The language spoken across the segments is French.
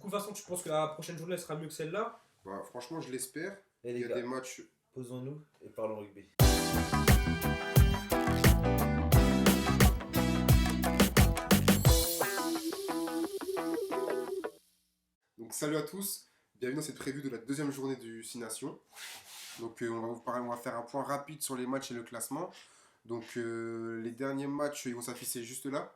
coup, Vincent, tu penses que la prochaine journée elle sera mieux que celle-là? Bah, franchement, je l'espère. Et Il les y a gars, des matchs. posons-nous et parlons rugby. Donc, salut à tous. Bienvenue dans cette prévue de la deuxième journée du 6 Nations. Donc, on va faire un point rapide sur les matchs et le classement. Donc, les derniers matchs, ils vont s'afficher juste là.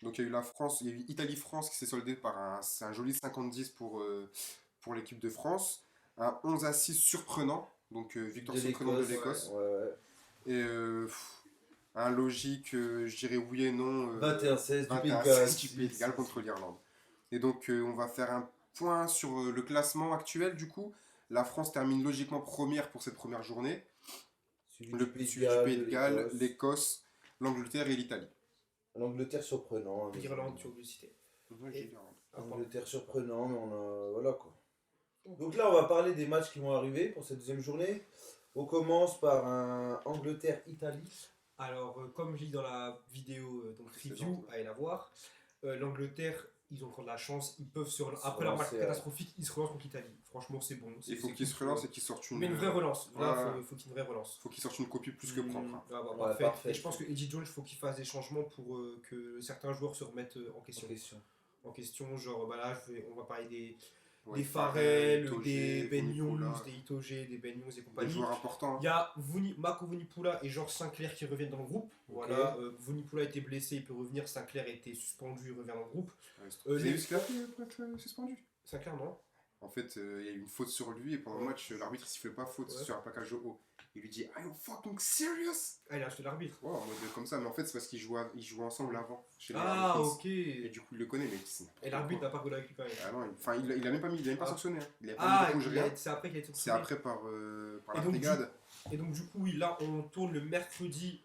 Donc, il y a eu il y a eu Italie-France qui s'est soldé par un joli 50-10 pour l'équipe de France. Un 11-6 surprenant. Donc, victoire surprenante de l'Écosse. Ouais. Et un logique, je dirais oui et non. 21-16 du Pays de 21-16 Galles. du Pays de Galles contre l'Irlande. Et donc, on va faire un point sur le classement actuel. Du coup, la France termine logiquement première pour cette première journée. Suivi Le du Pays suivi de du Pays de Galles, Galles, l'Écosse, l'Angleterre et l'Italie. L'Angleterre surprenant. mais- L'Irlande, tu as oublié de citer. Angleterre surprenant, mais on a. Voilà quoi. Donc là, on va parler des matchs qui vont arriver pour cette deuxième journée. On commence par un Angleterre-Italie. Alors, comme j'ai dit dans la vidéo donc Précédente, review, ouais. allez la voir, l'Angleterre, ils ont encore de la chance, ils peuvent Se après leur match relancer, catastrophique, ils se relancent contre l'Italie. Franchement, c'est bon. Il faut c'est qu'ils cool. se relancent et qu'ils sortent une. Mais une vraie relance. Là, Ouais. faut qu'il y ait une vraie relance. Faut qu'ils sortent une copie plus que propre. Hein. Ah bah, Ouais, parfait. parfait. Et je pense que Eddie Jones, il faut qu'il fasse des changements pour que certains joueurs se remettent en question. Genre, bah là, on va parler Ouais, des Farrell, Itoje, des Ben Youngs, Vunipola, des Itoje, des Ben Youngs et des compagnie. joueurs importants. Il y a Mako Vunipola et Georges Sinclair qui reviennent dans le groupe. Voilà, Vunipola a été blessé, il peut revenir. Sinclair a été suspendu, il revient dans le groupe. Vous avez vu ce qu'il a fait pour être suspendu? Sinclair, non? En fait, il y a eu une faute sur lui et pendant le match, l'arbitre sifflait pas faute sur un plaquage au haut. Il lui dit Are you fucking serious? Ah, il a acheté l'arbitre. Ouais, en mode comme ça, mais en fait, c'est parce qu'ils jouaient ensemble avant. Chez les Ah, Kings. ok. Et du coup, il le connaît, mais c'est n'importe Et l'arbitre quoi. n'a pas roulé avec lui quand même. Ah non, il a même pas mis, il a même pas Ah. sanctionné. Hein. Il a pas Ah, mis de rouge, rien. c'est après qu'il a été C'est sanctionné. après par Et la donc, brigade. Et donc, du coup, oui, là, on tourne le mercredi,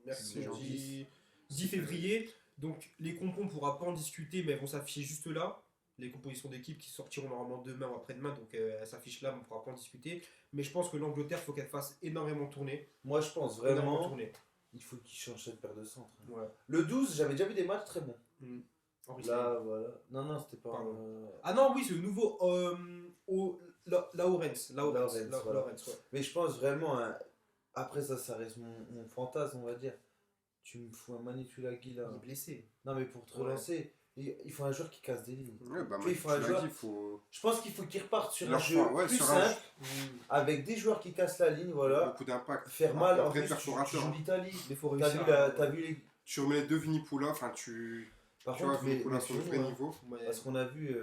janvier. 10 février. Donc, les compos, on ne pourra pas en discuter, mais elles vont s'afficher juste là. Les compositions d'équipe qui sortiront normalement demain ou après-demain, donc elles s'affichent là, mais on ne pourra pas en discuter. Mais je pense que l'Angleterre, il faut qu'elle fasse énormément tourner. Moi, je pense Énormément vraiment tourner. il faut qu'il change cette paire de centre. Ouais. Le 12, j'avais déjà vu des matchs très bons. Henri Là, voilà. Non, c'était pas. Pardon. Ah non, oui, c'est le nouveau Lawrence. Lawrence, voilà. Lawrence, ouais. Mais je pense vraiment. Après, ça reste mon fantasme, on va dire. Tu me fous un Manitulagi là. Il est blessé. Non, mais pour te Ouais. relancer, il faut un joueur qui casse des lignes. Ouais, bah, Tu vois, il faut un tu l'as joueur. dit, il faut. Je pense qu'il faut qu'il reparte sur un Leur jeu choix, ouais, plus sur un simple, avec des joueurs qui cassent la ligne, voilà. Beaucoup d'impact. Faire mal, en Après, plus, tu perforateur. joues l'Italie. Mais il faut T'as réussir vu, t'as vu les. Tu remets les deux Vunipola, enfin, tu Par vois, contre, mais Vunipola sur le surtout, vrai hein, niveau. Ouais. parce qu'on a vu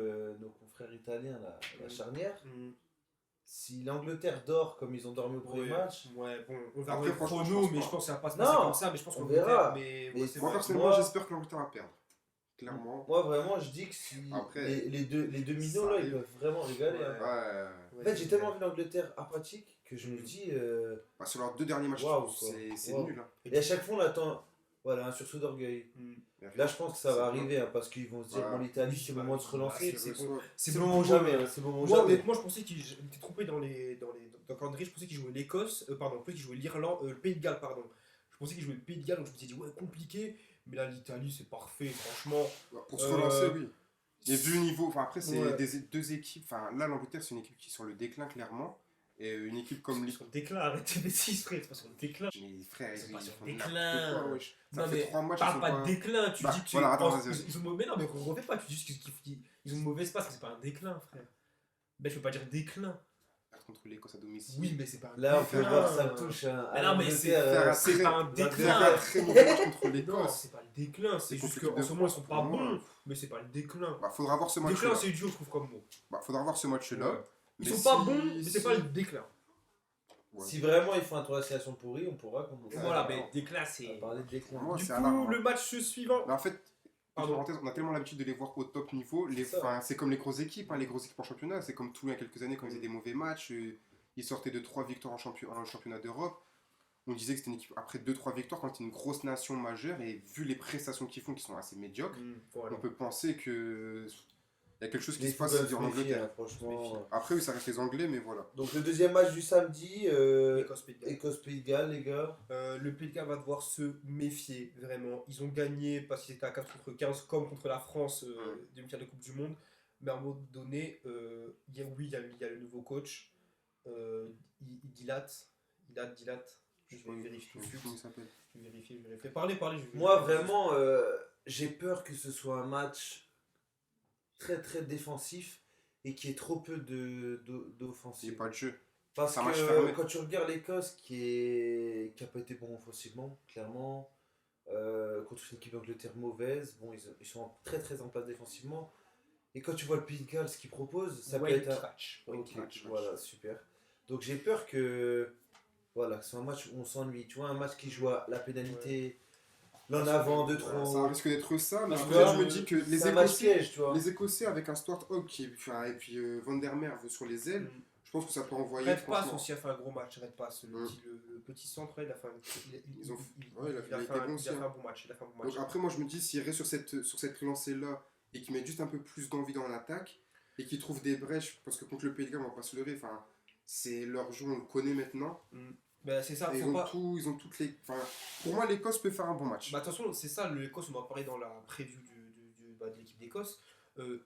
nos confrères italiens, la charnière. Mm. Si l'Angleterre dort comme ils ont dormi au premier match, Ouais, bon, on verra Après, le franchement, chrono, je pense mais pas. je pense que ça va pas se Non, passer comme ça, mais je pense on qu'on verra. Mais Mais ouais, c'est Moi, vrai. personnellement, Moi- j'espère que l'Angleterre va perdre. Clairement. moi vraiment, je dis que si Après, les deux millions ça là, arrive. ils peuvent vraiment régaler. Ouais. hein. Ouais. En fait, j'ai tellement vu l'Angleterre apathique que je me dis. Bah, sur leurs deux derniers matchs, Waouh, c'est quoi. nul. Hein. Et à chaque fois, on attend. Voilà, un sursaut d'orgueil. Mm. Là, je pense que ça C'est va bon. arriver hein, parce qu'ils vont se dire Ouais. bon, l'Italie, Oui, c'est le bah, moment de se relancer. bah, C'est bon. le moment ou jamais. C'est le moment ou Moi, jamais. honnêtement, je pensais qu'il était trompé dans le calendrier. Je pensais qu'il jouait l'Écosse, je pensais qu'il jouait l'Irlande, le Pays de Galles, pardon. Je pensais qu'il jouait le Pays de Galles, donc je me suis dit, ouais, compliqué. Mais là, l'Italie, c'est parfait, franchement. Pour se relancer, oui. Et vu le niveau, enfin après c'est Ouais. deux équipes, enfin là l'Angleterre c'est une équipe qui est sur le déclin clairement, et une équipe comme C'est l'Italie. sur le déclin, arrête tes bêtises, frère, c'est pas sur le déclin. Mais frère, C'est ils pas sur font le n'importe déclin. quoi, wesh. Ça Non, fait mais 3 matchs, ils parle sont pas de déclin, tu Bah, dis que voilà, attends, vas-y, ils ont mauvais, non mais refais pas, tu dis juste qu'ils ont une mauvaise passe, mais c'est pas un déclin, frère. Ben je peux pas dire déclin. Perdre contre l'Écosse à domicile. Oui, mais c'est pas un Là, on peut déclin. voir ça touche Mais non, mais c'est pas un Faire déclin. un très mauvais match contre Non, l'Écosse. c'est pas le déclin, c'est C'est juste contre qu'en ce moment ils sont pas pour moi. bons, mais c'est pas le déclin. Bah faudra voir ce match Déclin là. c'est dur, je trouve comme mot. Bah faudra voir ce match là. Ouais. Ils sont pas bons, mais c'est pas le déclin. Si vraiment il faut un tour d'assignation pourri, on pourra commencer. Voilà, non. mais déclin à c'est. parler de déclin. Moi, Du c'est coup, alarmant. le match suivant. Mais en fait, Pardon. parenthèse, on a tellement l'habitude de les voir au top niveau. C'est ça. Enfin, c'est comme les grosses équipes, hein, les grosses équipes en championnat. C'est comme Toulon il y a quelques années quand ils faisaient des mauvais matchs. Ils sortaient de 3 victoires en championnat d'Europe. On disait que c'était une équipe après 2-3 victoires quand c'était une grosse nation majeure. Et vu les prestations qu'ils font qui sont assez médiocres, Voilà. on peut penser que. Il y a quelque chose qui Mais se passe il faut en se méfier, Angleterre. hein, franchement. Après, oui, ça reste les Anglais, mais voilà. Donc le deuxième match du samedi, Écosse-Pays de Galles. Écosse-Pays de Galles, les gars. Le Pays de Galles va devoir se méfier, vraiment. Ils ont gagné parce qu'ils étaient à 4 contre 15, comme contre la France demi-finale de Coupe du Monde. Mais à un moment donné, il y a le nouveau coach. Il dilate. Je vais vérifier tout de suite. Comment il s'appelle? Je vais vérifier. Parlez. Moi, vraiment, j'ai peur que ce soit un match très très défensif et qu'il y ait trop peu Il n'y d'offensive. a pas de jeu. Parce C'est un match que fermé. quand tu regardes l'Écosse qui a pas été bon offensivement, clairement, contre une équipe d'Angleterre mauvaise, bon, ils sont très très en place défensivement. Et quand tu vois le Pays de Galles, ce qu'ils proposent, ça peut être un match. Ok, match. voilà, super. Donc j'ai peur que voilà, que ce soit un match où on s'ennuie. Tu vois, un match qui joue à la pénalité, l'en avant de trop. Ça risque d'être ça, mais Tu après, vois, je me dis que c'est un match piège, tu vois. les Écossais avec un Stuart Hogg et puis Van der Merwe sur les ailes, je pense que ça peut envoyer. Red Pass franchement. aussi a fait un gros match. Red Pass, le petit centre, il a fait Ils ont- il a il fait a été bon aussi, un hein. bon match. Donc après, moi, je me dis, s'il reste sur cette lancée-là et qu'il met juste un peu plus d'envie dans l'attaque et qu'il trouve des brèches, parce que contre le Pays de Galles, on va pas se leurrer, enfin, c'est leur jeu, on le connaît maintenant. Ben, c'est ça, Et faut pas. ils ont toutes les. Enfin, pour moi, l'Écosse peut faire un bon match. Bah, de toute façon, c'est ça, l'Écosse, on en parlait dans la preview de l'équipe d'Écosse.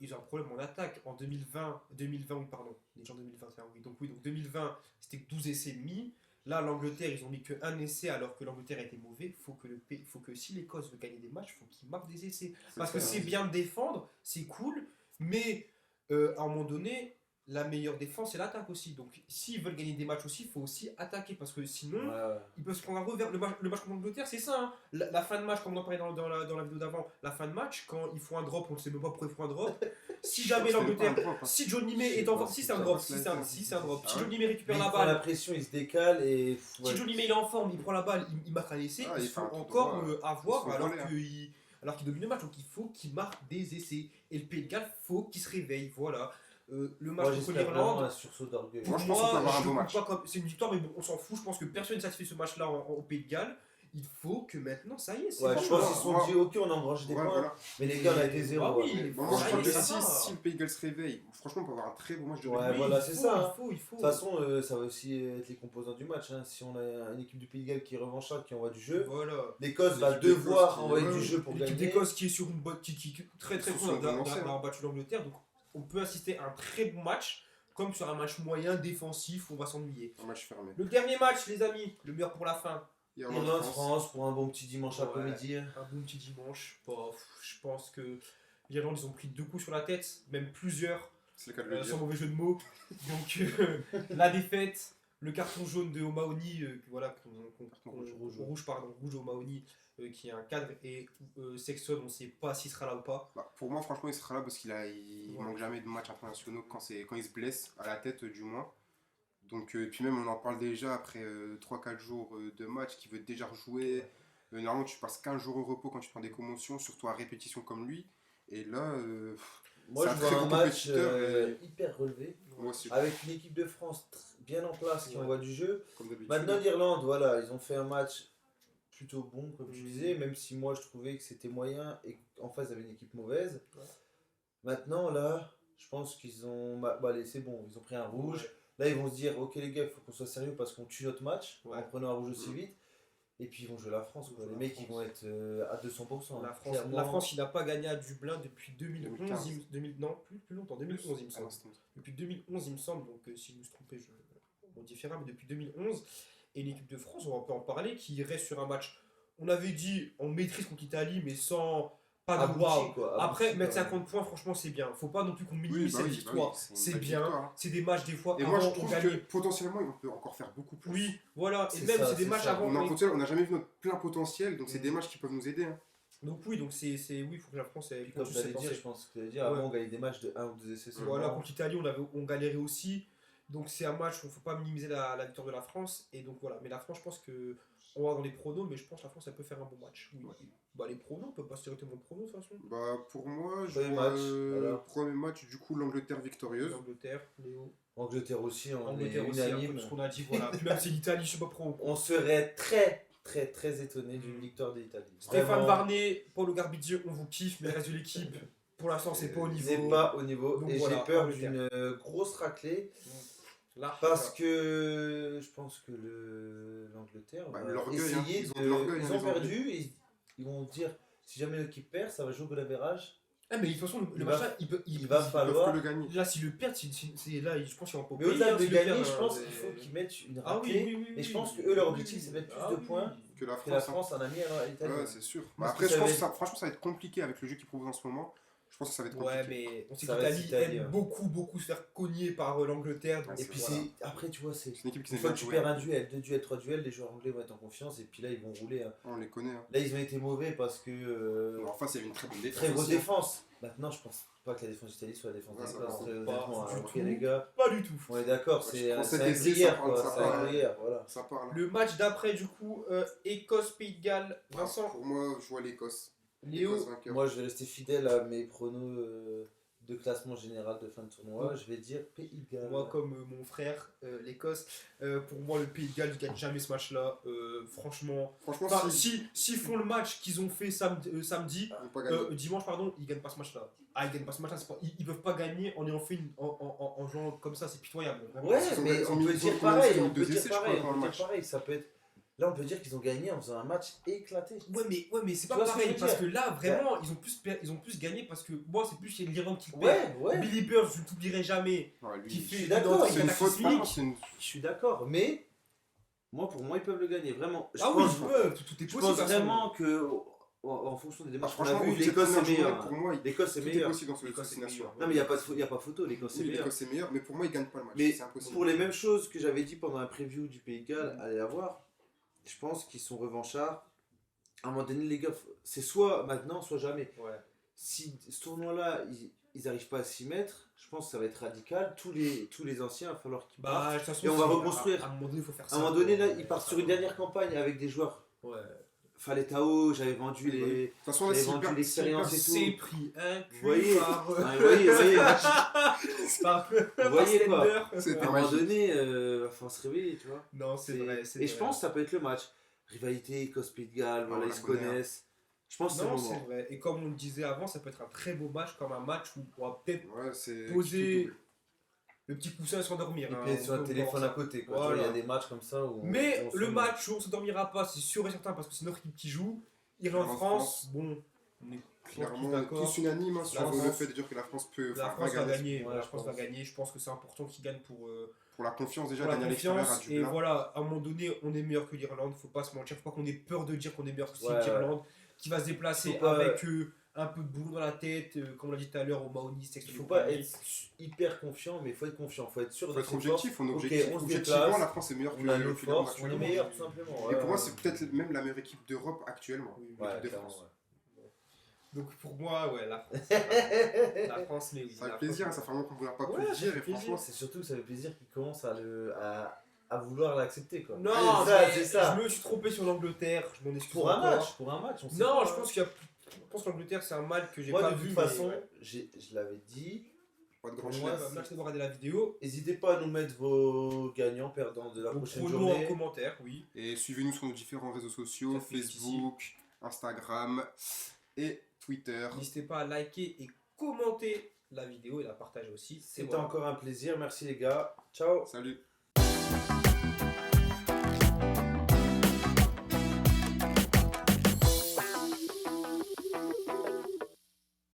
Ils ont un problème en attaque. En 2020, oui, pardon, les gens 2021, oui. Donc 2020, c'était 12 essais demi. Là, l'Angleterre, ils ont mis qu'un essai alors que l'Angleterre était mauvais. Faut que si l'Écosse veut gagner des matchs, faut qu'ils marquent des essais. Parce que c'est bien de défendre, c'est cool, mais à un moment donné, la meilleure défense, c'est l'attaque aussi. Donc, s'ils veulent gagner des matchs aussi, il faut aussi attaquer. Parce que sinon, ils peuvent se prendre un revers. Le match contre l'Angleterre, c'est ça. Hein. La fin de match, comme on en parlait dans la vidéo d'avant, la fin de match, quand ils font un drop, on ne sait même pas pourquoi ils font un drop. Si jamais l'Angleterre, si Johnny May est en forme, si c'est un drop, si c'est un drop. Si Johnny May récupère Mais la il prend la balle, pression, il se décale et. si Johnny May est en forme, il prend la balle, il marque un essai, Ah, il il se fait faut un truc encore droit, avoir il se fait alors voler, qu'il domine le match. Donc il faut qu'il marque des essais. Et le Pays de Galles, faut qu'il se réveille. Voilà. Le match Moi, contre j'espère vraiment l'Irlande. un sursaut d'orgueil. Moi, je pense qu'on peut avoir un je beau trouve match. pas c'est une victoire, mais bon, on s'en fout. Je pense que personne n'est satisfait de ce match-là au Pays de Galles. Il faut que maintenant, ça y est, c'est Ouais, bon. je pense qu'ils se moi- sont dit, ok, on a engrangé des Ouais, points. voilà. Mais les gars, on a été zéro. Ah oui, ouais. Bon, Ouais, moi, je crois que ça va. si le Pays de Galles se réveille, franchement, on peut avoir un très beau match de Ouais, rugby. voilà, c'est ça, hein. Il faut. De toute façon, ça va aussi être les composants du match. Hein. Si on a une équipe du Pays de Galles qui est revancharde, qui envoie du jeu, Voilà. l'Écosse va L'équipe d'Écosse devoir qui- envoyer ouais, du jeu pour L'équipe gagner. d'Écosse qui est sur une botte qui est très très Ils sont cool sur un bon lancé, d'avoir battu l'Angleterre. Donc on peut assister à un très bon match, comme sur un match moyen, défensif, on va s'ennuyer. Un match fermé. Le dernier match, les amis, le meilleur pour la fin. Irlande-France pour un bon petit dimanche Ouais. après-midi. Un bon petit dimanche. Bon, je pense que l'Irlande, ils ont pris 2 coups sur la tête, même plusieurs, C'est le cas de le sans dire. mauvais jeu de mots. Donc la défaite, le carton jaune de O'Mahony, voilà, rouge O'Mahony, qui est un cadre, et Sexton, on ne sait pas s'il sera là ou pas. Bah, pour moi, franchement, il sera là parce qu'il Ouais. manque jamais de matchs internationaux quand il se blesse, à la tête du moins. Donc, puis même, on en parle déjà après 3-4 jours de match qui veut déjà rejouer. Normalement, tu passes 15 jours au repos quand tu prends des commotions, surtout à répétition comme lui. Et là, Moi, c'est je un vois très un bon match compétiteur. hyper relevé. Moi aussi, Avec une équipe de France bien en place qui Ouais. envoie du jeu. comme d'habitude. Maintenant, l'Irlande, voilà, ils ont fait un match plutôt bon, comme tu disais, même si moi je trouvais que c'était moyen et qu'en face, il y avait une équipe mauvaise. Ouais. Maintenant, là, je pense qu'ils ont. Bah, allez, c'est bon, ils ont pris un rouge. Ouais. Là, ils vont se dire, ok, les gars, il faut qu'on soit sérieux parce qu'on tue notre match Ouais. en prenant un rouge aussi vite. Et puis, ils vont jouer la France. Quoi. Ils vont Les jouer la mecs, ils France. vont être à 200%. La hein. France, Clairement. la France, il n'a pas gagné à Dublin depuis 2011, 2015. non, plus longtemps, 2011 il me Ah, semble. non, c'était- Depuis 2011 il me semble, donc si je me suis trompé, on différera, mais depuis 2011. Et l'équipe de France, on peut en parler, qui reste sur un match, on avait dit, on maîtrise contre l'Italie, mais sans pas de Abouti, waouh. quoi, Après, abouti, mettre quand même. 50 points, franchement, c'est bien. Faut pas non plus qu'on Oui, minimise bah cette oui, victoire. c'est une C'est belle bien. victoire, hein. C'est des matchs, des fois, Et moi, je avant, on trouve gagnait. que potentiellement, on peut encore faire beaucoup plus. Oui, voilà. Et C'est même, ça, c'est des c'est matchs ça. avant. On n'a jamais vu notre plein potentiel, donc c'est Mm. des matchs qui peuvent nous aider. Hein. Donc oui, donc oui, il faut que la France ait Puis comme tu allais dire, je pense que tu allais dire, Ouais. avant on gagnait des matchs de 1 ou 2 essais seulement. Voilà, contre l'Italie, on galérait aussi. Donc c'est un match où il ne faut pas minimiser la victoire de la France. Et donc voilà. Mais la France, je pense que. On va dans les pronos, mais je pense que la France, elle peut faire un bon match. Oui. Ouais. Bah, les pronos, on peut pas se directement de pronos de toute façon. Bah, pour moi, je Premier vois match, voilà. premier match, du coup, l'Angleterre victorieuse. L'Angleterre, Léo. Angleterre aussi, on Angleterre est aussi, un peu unanime. de ce qu'on a dit. Voilà. Puis même c'est l'Italie, je sais pas pourquoi. On serait très étonné d'une victoire de l'Italie. Stéphane Vraiment. Varnet, Paulo Garbizio, on vous kiffe, mais le reste de l'équipe, Pour l'instant, c'est pas au niveau. C'est pas au niveau. Donc Et voilà, j'ai peur Angleterre. d'une grosse raclée. Là, Parce que je pense que l'Angleterre Bah, va l'orgueil, hein. essayer Ils ont de. de l'orgueil, Ils hein, ont les Anglais. perdu, ils vont dire si jamais l'équipe perd, ça va jouer au goal average. Ah, mais de toute façon, le Il match va- là, il va Il va Ils peuvent falloir. que le gagner. Là, s'ils le perdent, là, je pense qu'ils vont pas Mais payer, au-delà hein, de s'ils le gagner, perdent, je hein, pense c'est- qu'il faut qu'ils mettent une Ah oui, raclée. oui, oui, Et je oui, pense oui, que eux, leur oui, objectif, oui, c'est de mettre plus ah de oui, points oui. Que la que la France. hein. France en a mis à l'Italie. Ouais, c'est sûr. Parce Après, que je ça pense va que franchement, ça va être compliqué avec le jeu qu'ils proposent en ce moment. Je pense que ça va être Ouais, compliqué. mais on sait Ça reste qu'Italie Italie, aime hein. beaucoup se faire cogner par l'Angleterre. donc Ouais, Et c'est puis voilà. après, tu vois, c'est. C'est une équipe qui Une s'est fois bien que tu jouée. perds un duel, 2 duels, 3 duels, les joueurs anglais vont être en confiance et puis là ils vont rouler. Hein. On les connaît. hein. Là ils ont été mauvais parce que. En face, il y avait une très bonne défense. Très grosse aussi, hein. défense. Maintenant, je pense pas que la défense d'Italie soit la défense Ouais, ça d'Italie. va, Très pas honnêtement, du hein. Ok, tout. les gars, Pas du tout. on est d'accord, Ouais, c'est je prends un cet essai, gruyère ça parle, quoi. ça C'est un parle. gruyère, voilà. Ça parle. hein. Le match d'après, du coup, Écosse-Pays de Galles. Vincent, Pour moi, je vois l'Écosse. Léo, Écosse vainqueur. Moi je vais rester fidèle à mes pronos de classement général de fin de tournoi. Je vais dire Pays de Galles. moi comme mon frère, l'Écosse. Pour moi, le Pays de Galles ne gagne jamais ce match-là. Franchement, Franchement, enfin, si. s'ils font le match qu'ils ont fait samedi, Ils vont pas gagner. dimanche, pardon, ils gagnent pas ce match-là. Ah, ils gagnent pas ce match-là. Ils peuvent pas gagner en ayant fait en jouant comme ça. C'est pitoyable. Vraiment. Ouais, Ils ont- mais ils ont on mis- peut ils ont dire combien pareil, de on peut deux dire essais, je crois, pareil, pendant on le peut match. dire pareil. Ça peut être. Là, on peut dire qu'ils ont gagné en faisant un match éclaté. Ouais, mais c'est Tu pas vois ce que pareil je veux parce dire que là, vraiment, ils ont plus gagné parce que moi, c'est plus l'Irlande qui perd. Ouais. Billy Burns, je ne t'oublierai jamais. Ouais, lui, Qui Je suis fait d'accord, une c'est une faute. cataclysmique. Franchement, c'est une- Je suis d'accord, mais pour moi, ils peuvent le gagner, vraiment. Je Ah oui, pense, ils peuvent, tout est je possible. pense de toute façon. vraiment que, en fonction des Ah, démarches qu'on a franchement, vues, au vu de cette l'Écosse est première journée, meilleure. pour moi, L'Écosse est tout est meilleure. possible dans cette L'Écosse est destination. meilleure. Non, mais il n'y a pas photo, l'Écosse est Oui, meilleure. l'Écosse est meilleure, mais pour moi, ils gagnent pas le match. Mais C'est impossible. pour les mêmes choses que j'avais dit pendant la preview du Pays de Galles, allez la voir. Je pense qu'ils sont revanchards. À un moment donné, les gars, c'est soit maintenant, soit jamais. Ouais. Si ce tournoi-là, ils n'arrivent pas à s'y mettre, je pense que ça va être radical. Tous les anciens, il va falloir qu'ils partent. Bah, de toute façon, Et on va c'est- reconstruire. À un moment donné, il faut faire À ça. un moment donné, quoi. là, ils partent sur une dernière campagne avec des joueurs. Ouais. Fallait Tao, j'avais vendu Oui, les. De toute façon, là, J'avais s'ils vendu perdent- l'expérience s'ils et C'est tout. pris un cul Vous voyez, par. Ah, vous voyez, par Vous voyez, quoi. Slender. C'est à un moment donné, va falloir se réveiller, tu vois. Non, c'est vrai. c'est Et je vrai. pense que ça peut être le match. Rivalité, Écosse Pays de Galles, voilà, on ils la se connaît, hein. connaissent. Je pense que c'est le Non, c'est moment. vrai. Et comme on le disait avant, ça peut être un très beau match, comme un match où on pourra peut-être Ouais, c'est. poser tout double. le petit coussin et s'endormir. Et hein. puis être sur On un peut téléphone voir à ça. côté, quoi. Tu Voilà. vois, il y a des matchs comme ça où. Mais on se le met- match où on ne s'endormira pas, c'est sûr et certain, parce que c'est notre équipe qui joue. Irlande-France, bon, on est Clairement, tous on est d'accord. tous unanimes hein, sur La le France- fait de dire que la France peut. La enfin, France va gagner. Ouais, La je France va pense. gagner. Je pense que c'est important qu'ils gagnent Pour la confiance déjà, pour la gagner à l'extérieur à confiance. Et Dublin. voilà, à un moment donné, on est meilleur que l'Irlande. Faut pas se mentir. Faut pas qu'on ait peur de dire qu'on est meilleur que Ouais, l'Irlande, qui va se déplacer Faut pas- avec un peu de boulot dans la tête, comme on l'a dit tout à l'heure, au Mahonis. Il faut pas être hyper confiant, mais il faut être confiant. Il faut être sûr Il de faut être ses forces. objectif, on est Ok, objectif. on se Objectivement, déplace, la France est meilleure que on a nos que l'Irlande forces, on est actuellement. meilleur tout simplement. Et pour Ouais, moi, ouais. c'est peut-être même la meilleure équipe d'Europe actuellement. Oui, l'équipe Ouais, de clairement, France. ouais. Donc pour moi, ouais, la France. La France, mais oui. Ça la fait plaisir, hein, France. ça fait un moment qu'on ne voulait pas Ouais, plus ça dire. fait Et plaisir. franchement, C'est surtout que ça fait plaisir qu'ils commencent à vouloir l'accepter, quoi. Non, c'est ça. je me suis trompé sur l'Angleterre. Je m'en excuse Pour un encore. match, on sait Non, pas, je hein. pense je pense que l'Angleterre c'est un mal que j'ai Moi, pas de vu. toute mais façon, ouais. je l'avais dit. pas de Pour grand moi, chelem. Là, je vais regarder la vidéo. N'hésitez pas à nous mettre vos gagnants, perdants de la Vos prochaine pronos en journée. commentaire, oui. Et suivez-nous sur nos différents réseaux sociaux, Ça fait Facebook, Instagram et Twitter. N'hésitez pas à liker et commenter la vidéo et la partager aussi. C'est C'était encore un plaisir. Merci les gars. Ciao. Salut.